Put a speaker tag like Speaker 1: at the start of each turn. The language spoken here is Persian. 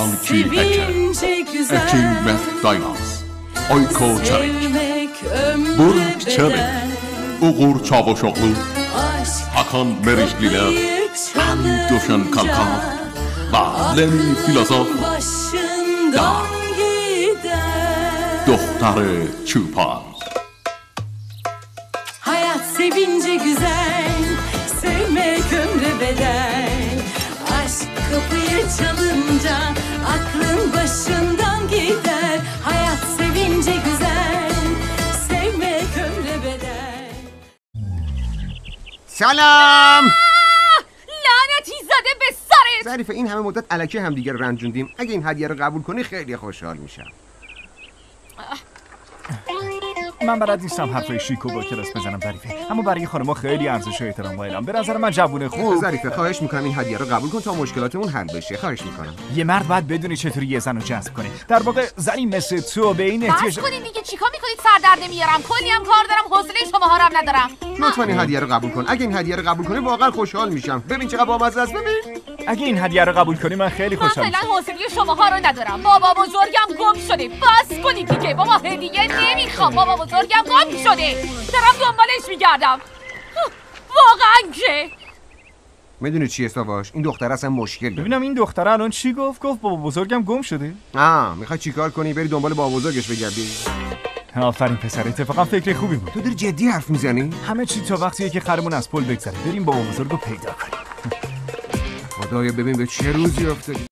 Speaker 1: Alki Ekin ve Daynaz Ayko Çelik Buruk Çelik Uğur Çavuşoğlu Hakan Meriçliler Hamid Döşen Kalkan ve Lemi Filozof da Doktarı Çupan.
Speaker 2: Hayat sevince güzel, sevmek ömre bedel. Aşk kapıyı çalınca aklın başından gider. Hayat sevince güzel, sevmek ömre bedel.
Speaker 3: سلام
Speaker 2: لعنتی زده به سرت.
Speaker 3: ظریفه این همه مدت الکی همدیگه رنجوندیم. اگه این هدیه رو قبول کنی خیلی خوشحال میشم.
Speaker 4: من بلد نیستم حرفای شیکو با کلاس بزنم ظریفه، اما برای خانم‌ها خیلی ارزش و احترام قائلم. به نظر من جوونه خوب.
Speaker 3: ظریفه خواهش میکنم این هدیه رو قبول کن تا مشکلاتمون حل بشه. خواهش میکنم.
Speaker 4: یه مرد باید بدونی چطوری یه زن رو جذب کنه. در واقع زنی مثل تو به این احتیاج.
Speaker 2: بس کنید دیگه، چیکار میکنید؟ سردرد میارم، کلی هم کار دارم، حوصله شماها رو هم ندارم.
Speaker 3: لطفاً این هدیه رو قبول کن. اگه این هدیه رو قبول کنی واقعا خوشحال میشم. ببین چقدر بامزه است. ببین
Speaker 4: اگه این هدیه رو قبول کنی من خیلی خوشحال میشم.
Speaker 2: من فعلا حوصله شماها رو ندارم. بابا بزرگم گم شده. بس کنید دیگه. بابا هدیه نمیخوام. بابا بزرگم گم شده. دارم دنبالش میگردم. واقعا که
Speaker 3: میدونی چیه ساواش؟ این دختر اصلا مشکل داره.
Speaker 4: ببینم این دختره الان چی گفت بابا بزرگم گم شده.
Speaker 3: میخوای چیکار کنی؟ بری دنبال بابا بزرگش بگردی؟
Speaker 4: آفرین پسر، اتفاقا فکر خوبی بود.
Speaker 3: تو داری جدی حرف میزنی؟
Speaker 4: همه چی تا وقتیه که خرمون از پل بگذره. بریم بابا بزرگو پیدا کنیم.
Speaker 3: خدایا ببین به چه روزی افتادی.